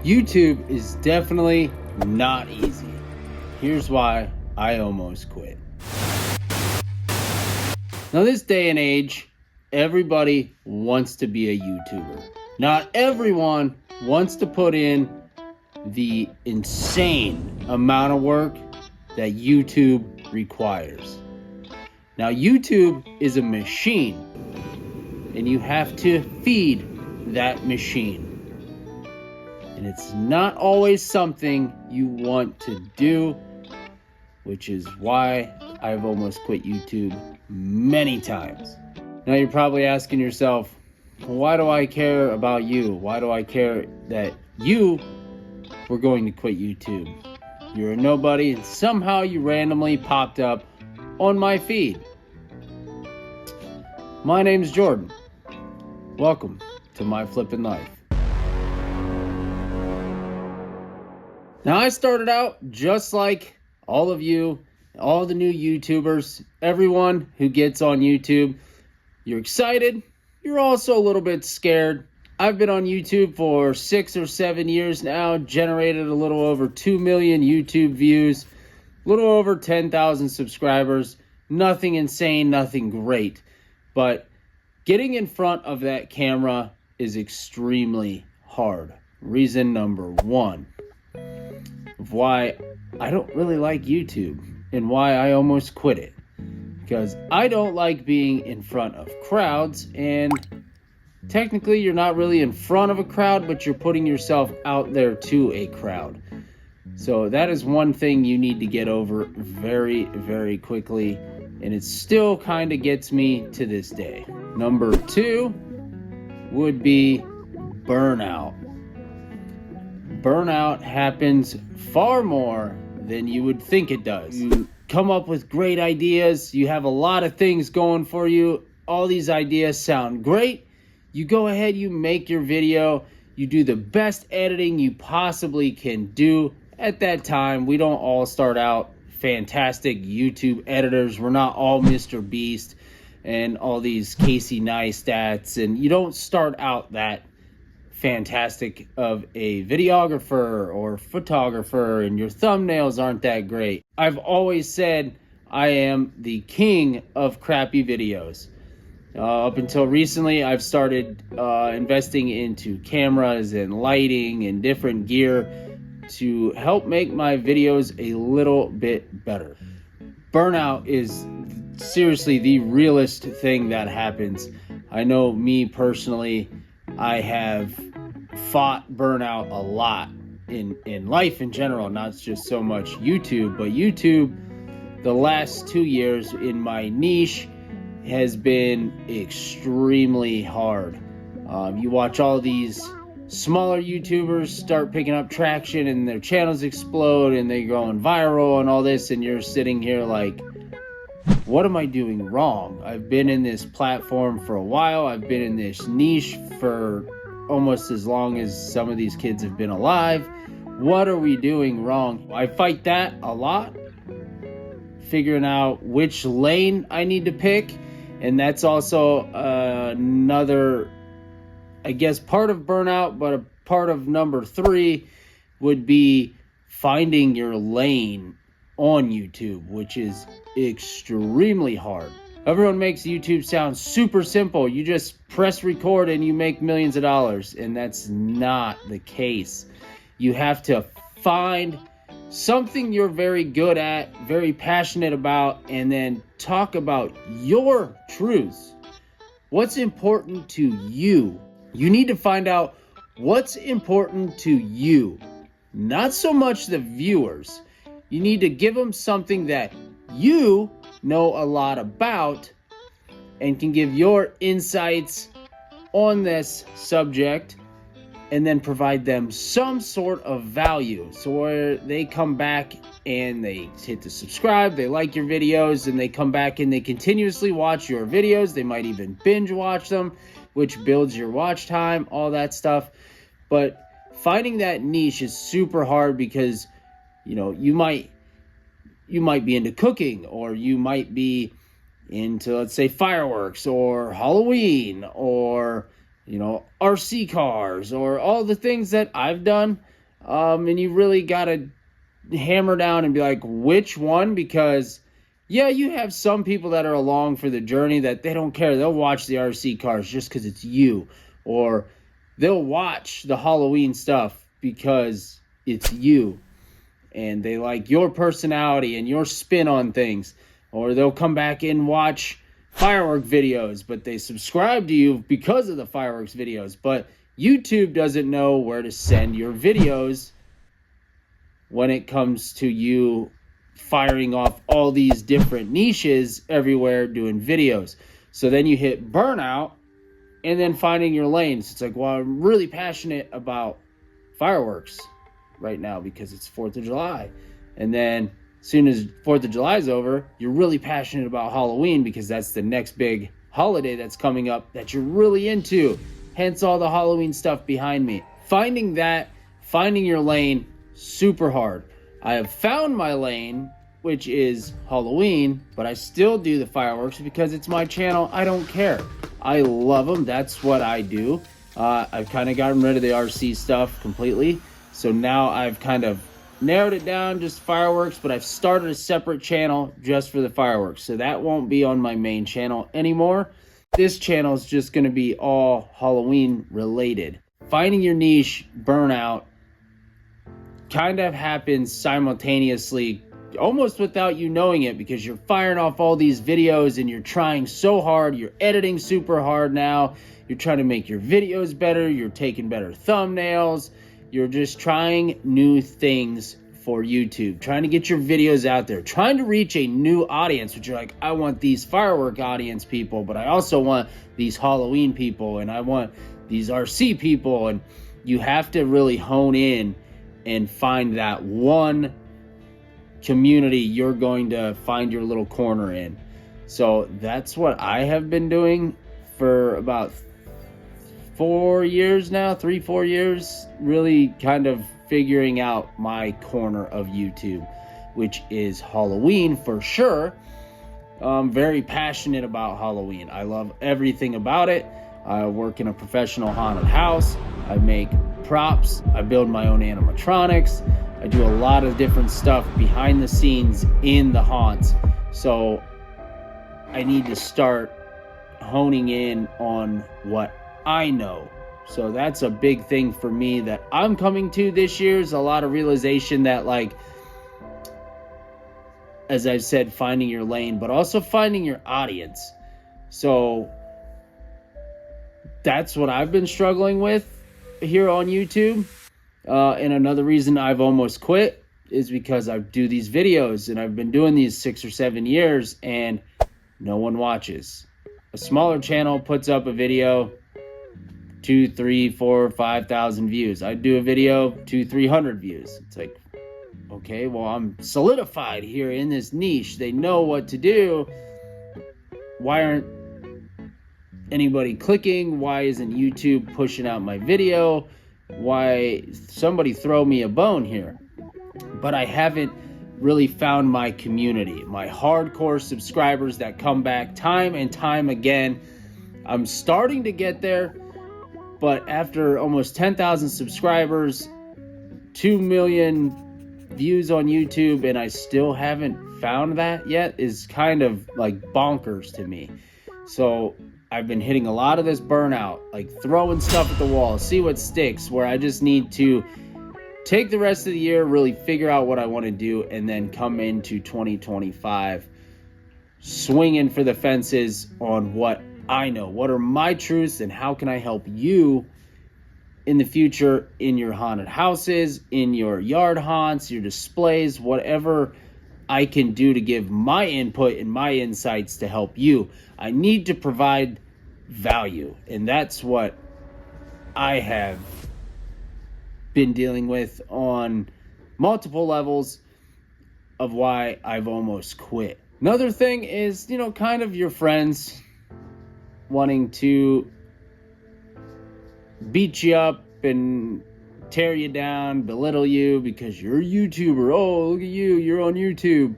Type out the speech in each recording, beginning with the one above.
YouTube is definitely not easy. Here's why I almost quit. Now, this day and age, everybody wants to be a YouTuber. Not everyone wants to put in the insane amount of work that YouTube requires. Now, YouTube is a machine, and you have to feed that machine. And it's not always something you want to do, which is why I've almost quit YouTube many times. Now you're probably asking yourself, why do I care about you? Why do I care that you were going to quit YouTube? You're a nobody, and somehow you randomly popped up on my feed. My name's Jordan. Welcome to my flippin' life. Now, I started out just like all of you, all the new YouTubers, everyone who gets on YouTube. You're excited. You're also a little bit scared. I've been on YouTube for 6 or 7 years now, generated a little over 2 million YouTube views, a little over 10,000 subscribers. Nothing insane, nothing great. But getting in front of that camera is extremely hard. Reason number one of why I don't really like YouTube and why I almost quit it. Because I don't like being in front of crowds, and technically you're not really in front of a crowd, but you're putting yourself out there to a crowd. So that is one thing you need to get over very, very quickly, and it still kind of gets me to this day. Number two would be burnout. Burnout happens far more than you would think it does. You come up with great ideas. You have a lot of things going for you. All these ideas sound great. You go ahead, you make your video. You do the best editing you possibly can do. At that time, we don't all start out fantastic YouTube editors. We're not all Mr. Beast and all these Casey Neistats. And you don't start out that fantastic of a videographer or photographer, and your thumbnails aren't that great. I've always said I am the king of crappy videos. Up until recently, I've started investing into cameras and lighting and different gear to help make my videos a little bit better. Burnout is seriously the realest thing that happens. I know me personally, I have fought burnout a lot in life in general, not just so much YouTube, but YouTube the last 2 years in my niche has been extremely hard. You watch all these smaller YouTubers start picking up traction and their channels explode and they're going viral and all this, and you're sitting here like, what am I doing wrong? I've been in this platform for a while. I've been in this niche for almost as long as some of these kids have been alive. What are we doing wrong? I fight that a lot, figuring out which lane I need to pick. And that's also another, I guess, part of burnout, but a part of number 3 would be finding your lane on YouTube, which is extremely hard. Everyone makes YouTube sound super simple. You just press record and you make millions of dollars, and that's not the case. You have to find something you're very good at, very passionate about, and then talk about your truths. What's important to you? You need to find out what's important to you, not so much the viewers. You need to give them something that you know a lot about and can give your insights on this subject, and then provide them some sort of value. So where they come back and they hit the subscribe, they like your videos, and they come back and they continuously watch your videos. They might even binge watch them, which builds your watch time, all that stuff. But finding that niche is super hard because, you know, you might be into cooking, or you might be into, let's say, fireworks or Halloween, or, you know, RC cars, or all the things that I've done. And you really got to hammer down and be like, which one? Because yeah, you have some people that are along for the journey that they don't care. They'll watch the RC cars just because it's you, or they'll watch the Halloween stuff because it's you and they like your personality and your spin on things. Or they'll come back and watch firework videos, but they subscribe to you because of the fireworks videos. But YouTube doesn't know where to send your videos when it comes to you firing off all these different niches everywhere doing videos. So then you hit burnout and then finding your lanes. It's like, well, I'm really passionate about fireworks right now because it's 4th of July. And then as soon as 4th of July is over, you're really passionate about Halloween because that's the next big holiday that's coming up that you're really into. Hence all the Halloween stuff behind me. Finding your lane, super hard. I have found my lane, which is Halloween, but I still do the fireworks because it's my channel. I don't care. I love them. That's what I do. I've kind of gotten rid of the RC stuff completely. So now I've kind of narrowed it down, just fireworks, but I've started a separate channel just for the fireworks. So that won't be on my main channel anymore. This channel is just going to be all Halloween related. Finding your niche, burnout, kind of happens simultaneously, almost without you knowing it, because you're firing off all these videos and you're trying so hard. You're editing super hard now. You're trying to make your videos better. You're taking better thumbnails. You're just trying new things for YouTube, trying to get your videos out there, trying to reach a new audience, which you're like, I want these firework audience people, but I also want these Halloween people, and I want these RC people. And you have to really hone in and find that one community you're going to find your little corner in. So that's what I have been doing for about 4 years now, 3-4 years, really kind of figuring out my corner of YouTube, which is Halloween for sure. I'm very passionate about Halloween. I love everything about it. I work in a professional haunted house. I make props. I build my own animatronics. I do a lot of different stuff behind the scenes in the haunts. So I need to start honing in on what I know. So that's a big thing for me that I'm coming to this year, is a lot of realization that, like, as I've said, finding your lane, but also finding your audience. So that's what I've been struggling with here on YouTube. And another reason I've almost quit is because I do these videos and I've been doing these 6 or 7 years and no one watches. A smaller channel puts up a video, 2, 3, 4, 5,000 views. I do a video, 200-300 views. It's like, okay, well, I'm solidified here in this niche. They know what to do. Why aren't anybody clicking? Why isn't YouTube pushing out my video? Why, somebody throw me a bone here. But I haven't really found my community, my hardcore subscribers that come back time and time again. I'm starting to get there, but after almost 10,000 subscribers, 2 million views on YouTube, and I still haven't found that yet, is kind of like bonkers to me. So I've been hitting a lot of this burnout, like throwing stuff at the wall, see what sticks, where I just need to take the rest of the year, really figure out what I want to do, and then come into 2025 swinging for the fences on what I know, what are my truths, and how can I help you in the future in your haunted houses, in your yard haunts, your displays, whatever I can do to give my input and my insights to help you. I need to provide value, and that's what I have been dealing with on multiple levels of why I've almost quit. Another thing is, kind of your friends wanting to beat you up and tear you down, belittle you because you're a YouTuber. Oh, look at you, you're on YouTube.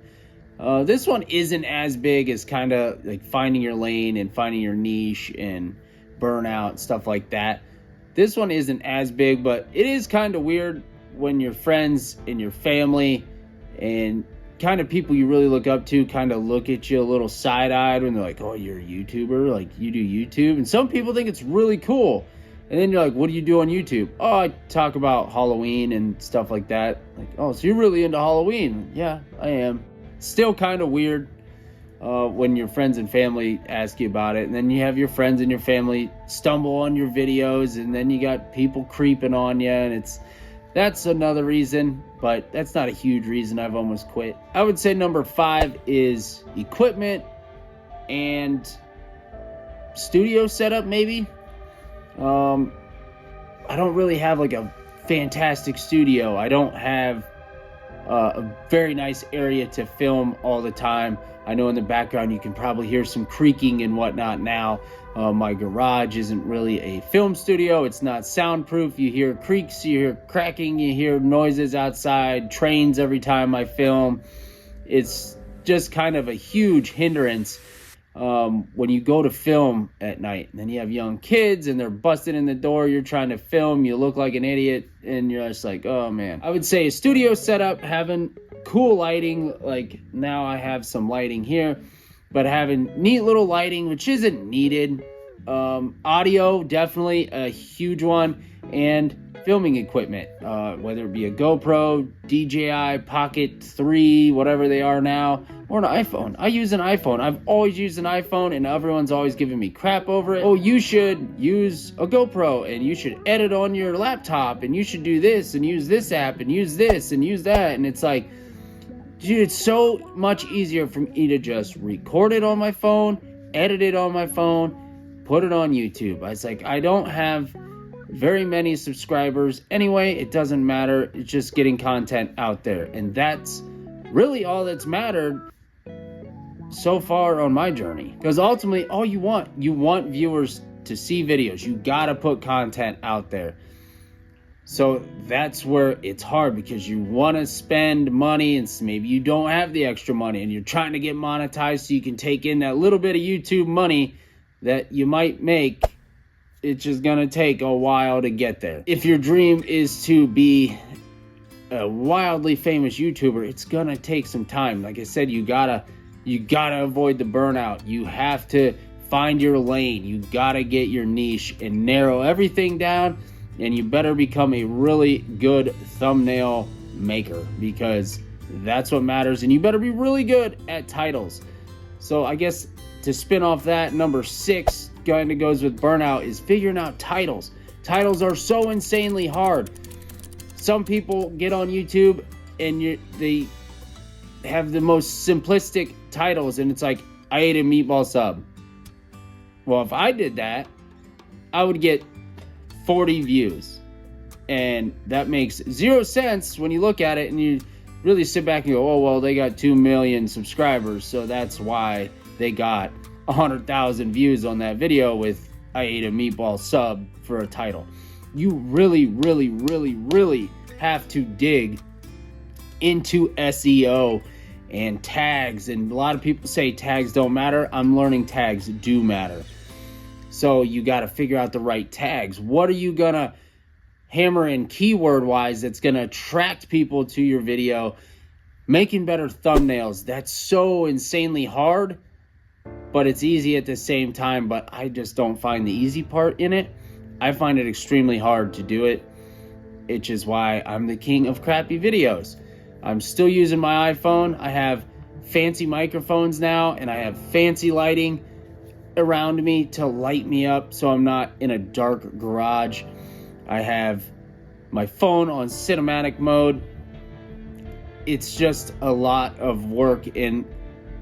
This one isn't as big as kind of like finding your lane and finding your niche and burnout, stuff like that. This one isn't as big, but it is kind of weird when your friends and your family and kind of people you really look up to kind of look at you a little side-eyed when they're like, oh, you're a YouTuber, like you do YouTube. And some people think it's really cool. And then you're like, what do you do on YouTube? Oh, I talk about Halloween and stuff like that. Like, oh, so you're really into Halloween? Yeah, I am. Still kind of weird when your friends and family ask you about it. And then you have your friends and your family stumble on your videos, and then you got people creeping on you, and that's another reason, but that's not a huge reason I've almost quit. I would say number 5 is equipment and studio setup, maybe. I don't really have like a fantastic studio. I don't have a very nice area to film all the time. I know in the background you can probably hear some creaking and whatnot now. My garage isn't really a film studio. It's not soundproof. You hear creaks, you hear cracking, you hear noises outside, trains every time I film. It's just kind of a huge hindrance when you go to film at night. And then you have young kids and they're busting in the door. You're trying to film. You look like an idiot and you're just like, oh man. I would say a studio setup, having cool lighting. Like now I have some lighting here, but having neat little lighting, which isn't needed. Audio, definitely a huge one. And filming equipment, whether it be a GoPro, DJI, Pocket 3, whatever they are now, or an iPhone. I use an iPhone. I've always used an iPhone, and everyone's always giving me crap over it. Oh, you should use a GoPro, and you should edit on your laptop, and you should do this, and use this app, and use this, and use that. And it's like, dude, it's so much easier for me to just record it on my phone, edit it on my phone, put it on YouTube. It's like, I don't have very many subscribers anyway. It doesn't matter. It's just getting content out there, and that's really all that's mattered so far on my journey. Because ultimately, all you want viewers to see videos. You gotta put content out there. So that's where it's hard, because you want to spend money and maybe you don't have the extra money and you're trying to get monetized so you can take in that little bit of YouTube money that you might make. It's just gonna take a while to get there. If your dream is to be a wildly famous YouTuber, it's gonna take some time. Like I said, you gotta avoid the burnout. You have to find your lane. You gotta get your niche and narrow everything down, and you better become a really good thumbnail maker, because that's what matters. And you better be really good at titles. So I guess to spin off that, number 6 kind of goes with burnout, is figuring out titles. Titles are so insanely hard. Some people get on YouTube and they have the most simplistic titles, and it's like, I ate a meatball sub. Well, if I did that, I would get 40 views, and that makes 0 sense when you look at it and you really sit back and go, oh well, they got 2 million subscribers, so that's why they got 100,000 views on that video with I ate a meatball sub for a title. You really, really, really, really have to dig into SEO and tags. And a lot of people say tags don't matter. I'm learning tags do matter. So you got to figure out the right tags. What are you going to hammer in keyword wise that's going to attract people to your video? Making better thumbnails. That's so insanely hard, but it's easy at the same time. But I just don't find the easy part in it. I find it extremely hard to do it, which is why I'm the king of crappy videos. I'm still using my iPhone. I have fancy microphones now, and I have fancy lighting around me to light me up so I'm not in a dark garage. I have my phone on cinematic mode. It's just a lot of work and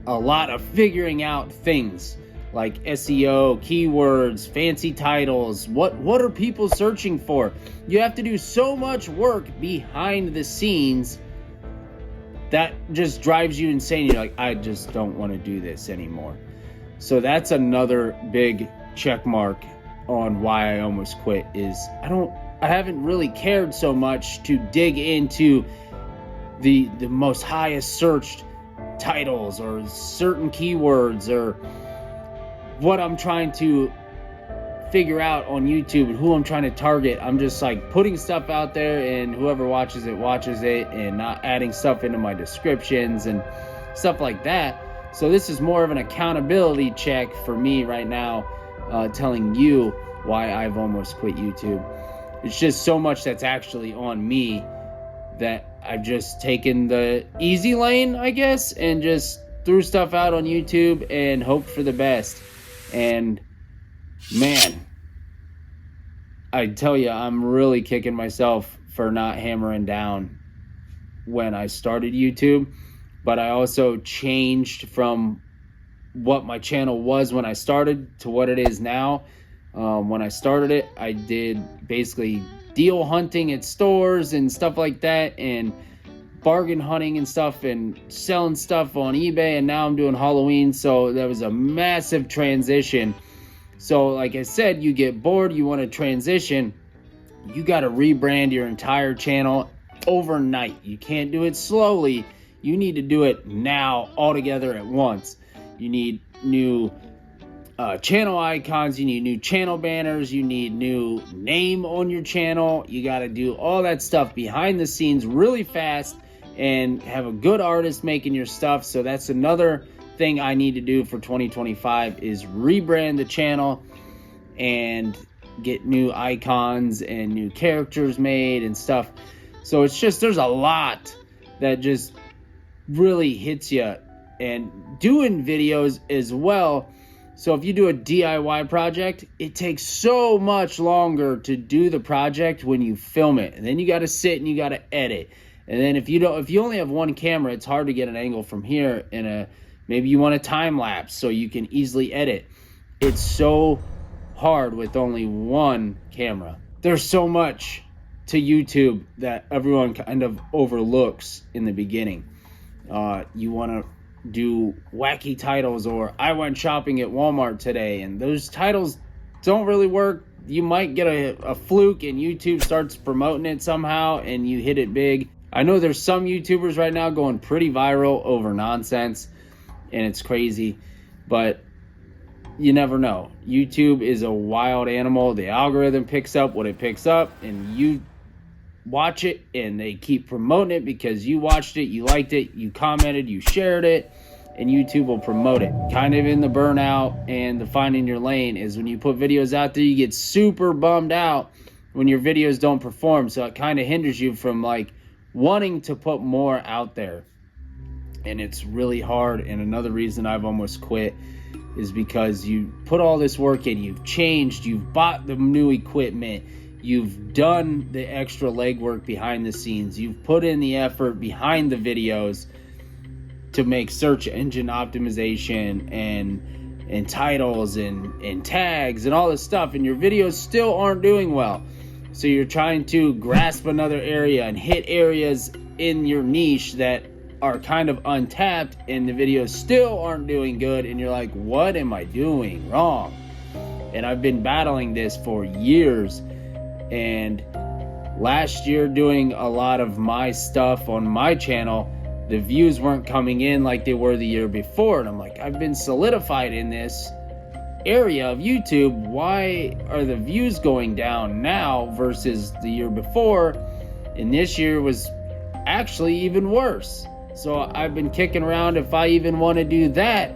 a lot of figuring out things like SEO, keywords, fancy titles. What are people searching for? You have to do so much work behind the scenes that just drives you insane. You're like, I just don't want to do this anymore. So that's another big check mark on why I almost quit, is I haven't really cared so much to dig into the most highest searched titles or certain keywords or what I'm trying to figure out on YouTube who I'm trying to target. I'm just like putting stuff out there, and whoever watches it, and not adding stuff into my descriptions and stuff like that. So this is more of an accountability check for me right now, telling you why I've almost quit YouTube. It's just so much that's actually on me that I've just taken the easy lane, I guess, and just threw stuff out on YouTube and hoped for the best. And man, I tell you, I'm really kicking myself for not hammering down when I started YouTube. But I also changed from what my channel was when I started to what it is now. When I started it, I did basically deal hunting at stores and stuff like that, and bargain hunting and stuff, and selling stuff on eBay, and now I'm doing Halloween. So that was a massive transition. So like I said, you get bored, you want to transition, you got to rebrand your entire channel overnight. You can't do it slowly. You need to do it now, all together at once. You need new channel icons, you need new channel banners, you need new name on your channel. You got to do all that stuff behind the scenes really fast, and have a good artist making your stuff. So that's another thing I need to do for 2025, is rebrand the channel and get new icons and new characters made and stuff. So it's just, there's a lot that just really hits you, and doing videos as well. So if you do a DIY project, it takes so much longer to do the project when you film it, and then you got to sit and you got to edit. And then if you only have one camera, it's hard to get an angle from here, and maybe you want a time lapse so you can easily edit. It's so hard with only one camera. There's so much to YouTube that everyone kind of overlooks in the beginning. You want to do wacky titles, or I went shopping at Walmart today, and those titles don't really work. You might get a fluke and YouTube starts promoting it somehow and you hit it big. I know there's some YouTubers right now going pretty viral over nonsense, and it's crazy, but you never know. YouTube is a wild animal. The algorithm picks up what it picks up, and you watch it and they keep promoting it because you watched it, you liked it, you commented, you shared it, and YouTube will promote it. Kind of in the burnout and the finding your lane is when you put videos out there, you get super bummed out when your videos don't perform. So it kind of hinders you from like wanting to put more out there, and it's really hard. And another reason I've almost quit is because you put all this work in, you've changed, you've bought the new equipment, you've done the extra legwork behind the scenes, you've put in the effort behind the videos to make search engine optimization and titles and tags and all this stuff, and your videos still aren't doing well. So you're trying to grasp another area and hit areas in your niche that are kind of untapped, and the videos still aren't doing good, and you're like, what am I doing wrong? And I've been battling this for years. And last year, doing a lot of my stuff on my channel, the views weren't coming in like they were the year before. And I'm like, I've been solidified in this area of YouTube. Why are the views going down now versus the year before? And this year was actually even worse. So I've been kicking around if I even want to do that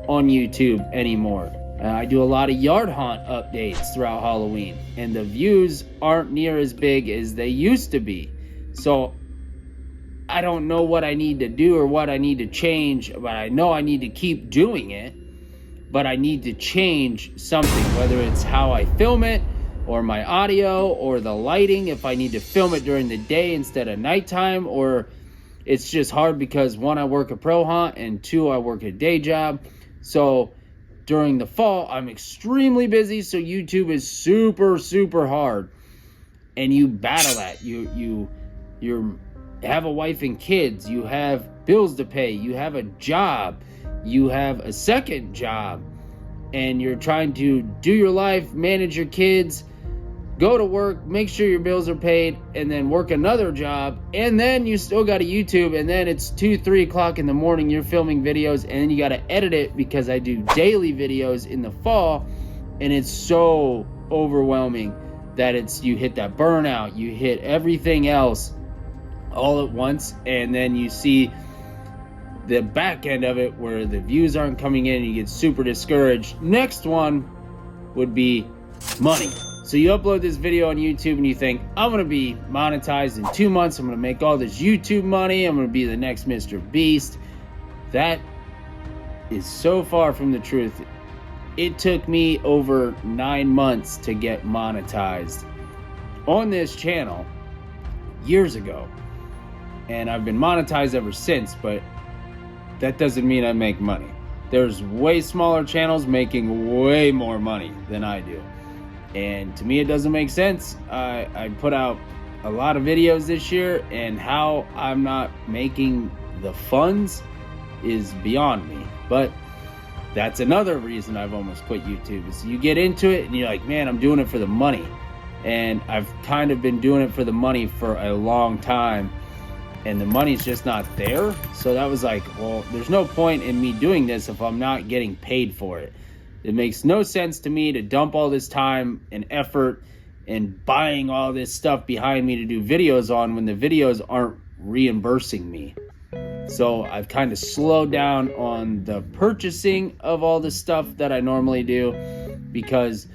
on YouTube anymore. I do a lot of yard hunt updates throughout Halloween, and the views aren't near as big as they used to be. So I don't know what I need to do or what I need to change, but I know I need to keep doing it. But I need to change something, whether it's how I film it, or my audio, or the lighting, if I need to film it during the day instead of nighttime, or it's just hard because one, I work a pro hunt, and two, I work a day job. So during the fall, I'm extremely busy, so YouTube is super, super hard. And you battle that. You have a wife and kids, you have bills to pay, you have a job, you have a second job, and you're trying to do your life, manage your kids, go to work, make sure your bills are paid, and then work another job, and then you still got a YouTube, and then it's 2-3 o'clock in the morning, you're filming videos, and then you got to edit it because I do daily videos in the fall, and it's so overwhelming that you hit that burnout, you hit everything else all at once, and then you see the back end of it where the views aren't coming in and you get super discouraged. Next one would be money. So you upload this video on YouTube and you think, I'm gonna be monetized in 2 months, I'm gonna make all this YouTube money, I'm gonna be the next Mr. Beast. That is so far from the truth. It took me over 9 months to get monetized on this channel years ago, and I've been monetized ever since, but that doesn't mean I make money. There's way smaller channels making way more money than I do, and to me it doesn't make sense. I put out a lot of videos this year, and how I'm not making the funds is beyond me. But that's another reason I've almost quit YouTube, is you get into it and you're like, man, I'm doing it for the money. And I've kind of been doing it for the money for a long time, and the money's just not there. So that was like, well, there's no point in me doing this if I'm not getting paid for it. It makes no sense to me to dump all this time and effort and buying all this stuff behind me to do videos on when the videos aren't reimbursing me. So I've kind of slowed down on the purchasing of all the stuff that I normally do, because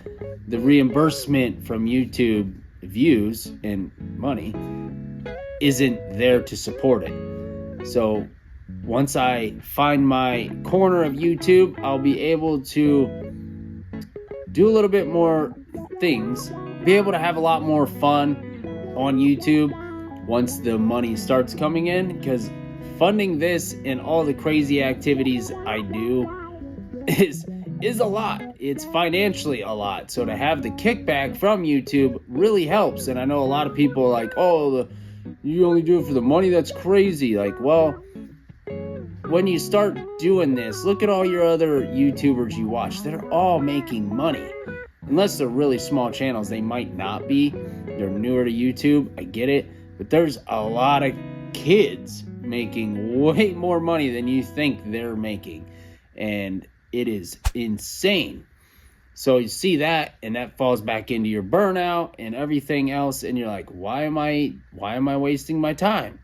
the reimbursement from YouTube views and money isn't there to support it. So once I find my corner of YouTube, I'll be able to do a little bit more things, be able to have a lot more fun on YouTube once the money starts coming in, because funding this and all the crazy activities I do is a lot. It's financially a lot. So to have the kickback from YouTube really helps. And I know a lot of people are like, oh, you only do it for the money? That's crazy. Like, well, when you start doing this, look at all your other YouTubers you watch. They're all making money. Unless they're really small channels, they might not be. They're newer to YouTube, I get it. But there's a lot of kids making way more money than you think they're making, and it is insane. So you see that, and that falls back into your burnout and everything else, and you're like, why am I wasting my time?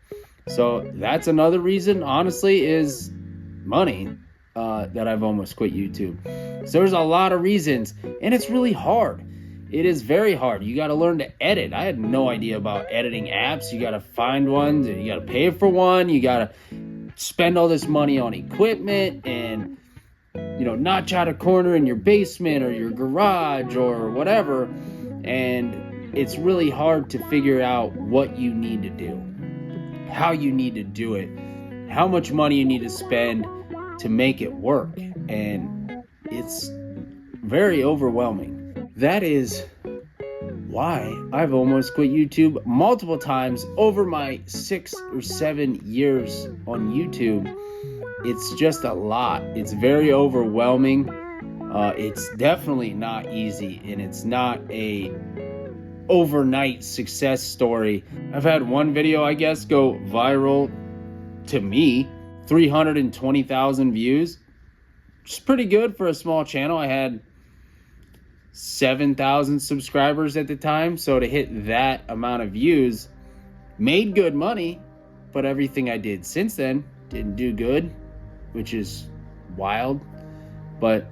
So that's another reason, honestly, is money, that I've almost quit YouTube. So there's a lot of reasons, and it's really hard. It is very hard. You got to learn to edit. I had no idea about editing apps. You got to find one, and you got to pay for one. You got to spend all this money on equipment and, notch out a corner in your basement or your garage or whatever. And it's really hard to figure out what you need to do, how you need to do it, how much money you need to spend to make it work. And it's very overwhelming. That is why I've almost quit YouTube multiple times over my 6 or 7 years on YouTube. It's just a lot. It's very overwhelming. It's definitely not easy, and it's not a overnight success story. I've had one video, I guess, go viral to me, 320,000 views, which is pretty good for a small channel. I had 7,000 subscribers at the time, so to hit that amount of views made good money, but everything I did since then didn't do good, which is wild. But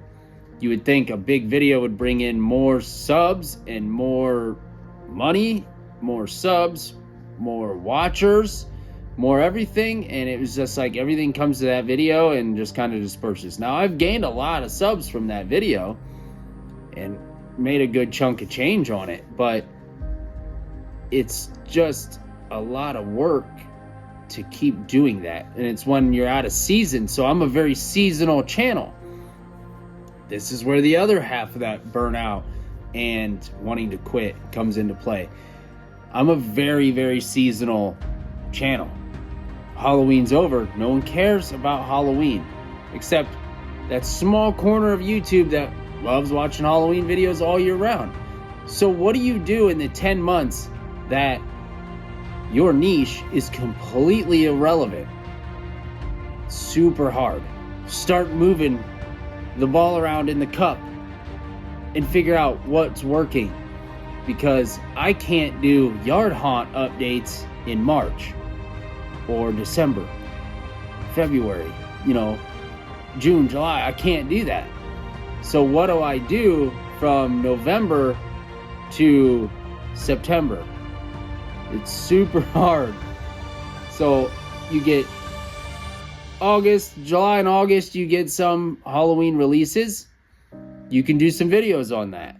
you would think a big video would bring in more subs and more money, more subs, more watchers, more everything, and it was just like everything comes to that video and just kind of disperses. Now I've gained a lot of subs from that video and made a good chunk of change on it, but it's just a lot of work to keep doing that, and it's when you're out of season. So I'm a very seasonal channel. This is where the other half of that burnout and wanting to quit comes into play. I'm a very, very seasonal channel. Halloween's over, no one cares about Halloween except that small corner of YouTube that loves watching Halloween videos all year round. So what do you do in the 10 months that your niche is completely irrelevant? Super hard. Start moving the ball around in the cup. and figure out what's working, because I can't do yard haunt updates in March or December, February, June, July. I can't do that. So what do I do from November to September? It's super hard. So you get July and August, you get some Halloween releases. You can do some videos on that.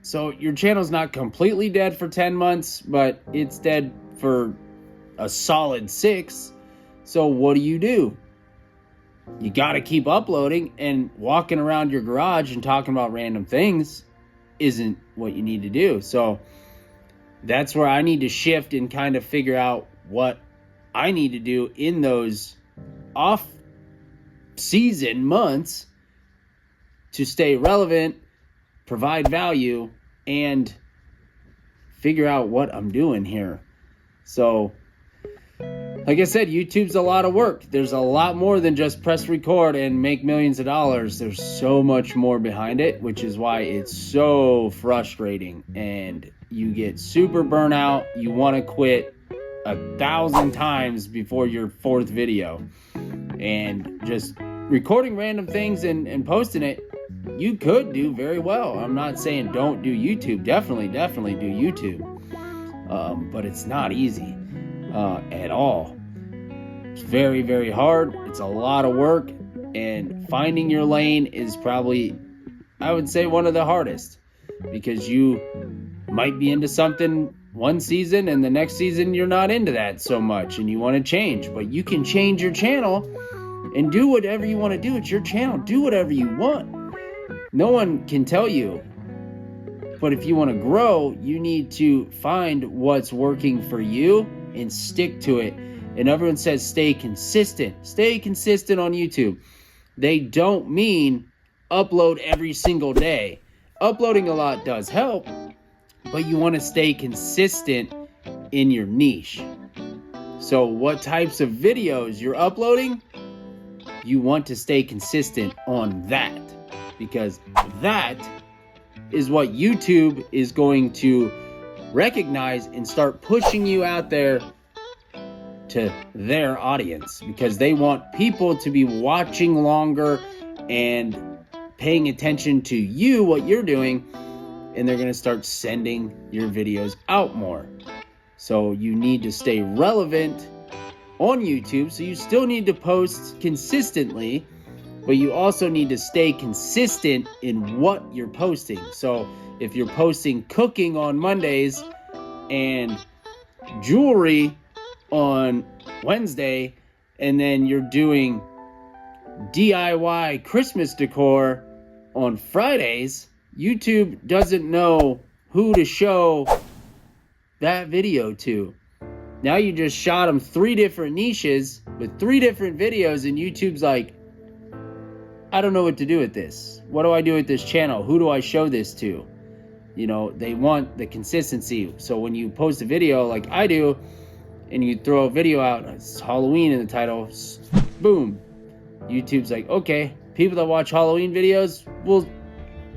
So your channel's not completely dead for 10 months, but it's dead for a solid 6. So what do? You got to keep uploading, and walking around your garage and talking about random things isn't what you need to do. So that's where I need to shift and kind of figure out what I need to do in those off-season months to stay relevant, provide value, and figure out what I'm doing here. So, like I said, YouTube's a lot of work. There's a lot more than just press record and make millions of dollars. There's so much more behind it, which is why it's so frustrating. And you get super burnout. You want to quit 1,000 times before your 4th video. And just recording random things and posting it, you could do very well. I'm not saying don't do YouTube. Definitely do YouTube. But it's not easy at all. It's very, very hard. It's a lot of work, and finding your lane is probably, I would say, one of the hardest, because you might be into something one season and the next season you're not into that so much and you want to change. But you can change your channel and do whatever you want to do. It's your channel. Do whatever you want. No one can tell you. But if you want to grow, you need to find what's working for you and stick to it. And everyone says stay consistent. Stay consistent on YouTube. They don't mean upload every single day. Uploading a lot does help, but you want to stay consistent in your niche. So what types of videos you're uploading, you want to stay consistent on that, because that is what YouTube is going to recognize and start pushing you out there to their audience, because they want people to be watching longer and paying attention to you, what you're doing, and they're going to start sending your videos out more. So you need to stay relevant on YouTube. So you still need to post consistently, but you also need to stay consistent in what you're posting. So if you're posting cooking on Mondays and jewelry on Wednesday, and then you're doing DIY Christmas decor on Fridays, YouTube doesn't know who to show that video to. Now you just shot them 3 different niches with 3 different videos, and YouTube's like, I don't know what to do with this. What do I do with this channel? Who do I show this to? They want the consistency. So when you post a video like I do, and you throw a video out, it's Halloween in the title, boom. YouTube's like, okay, people that watch Halloween videos will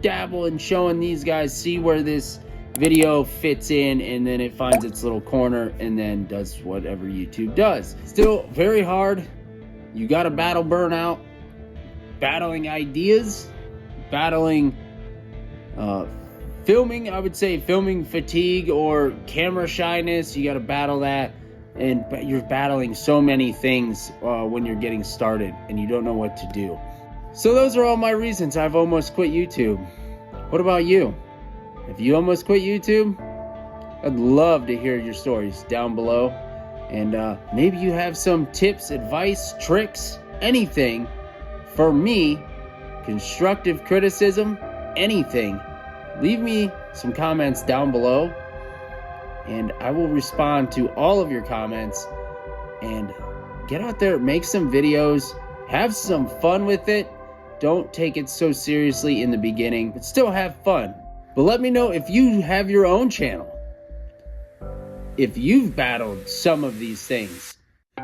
dabble in showing these guys, see where this video fits in, and then it finds its little corner and then does whatever YouTube does. Still very hard. You got to battle burnout, battling ideas, battling filming. I would say filming fatigue or camera shyness. You got to battle that. And you're battling so many things when you're getting started and you don't know what to do. So those are all my reasons I've almost quit YouTube. What about you? If you almost quit YouTube, I'd love to hear your stories down below. And maybe you have some tips, advice, tricks, anything for me, constructive criticism, anything. Leave me some comments down below, and I will respond to all of your comments. And get out there, make some videos, have some fun with it. Don't take it so seriously in the beginning, but still have fun. But let me know if you have your own channel, if you've battled some of these things.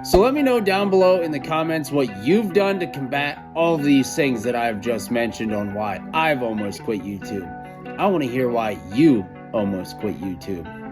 So let me know down below in the comments what you've done to combat all of these things that I've just mentioned on why I've almost quit YouTube. I want to hear why you almost quit YouTube.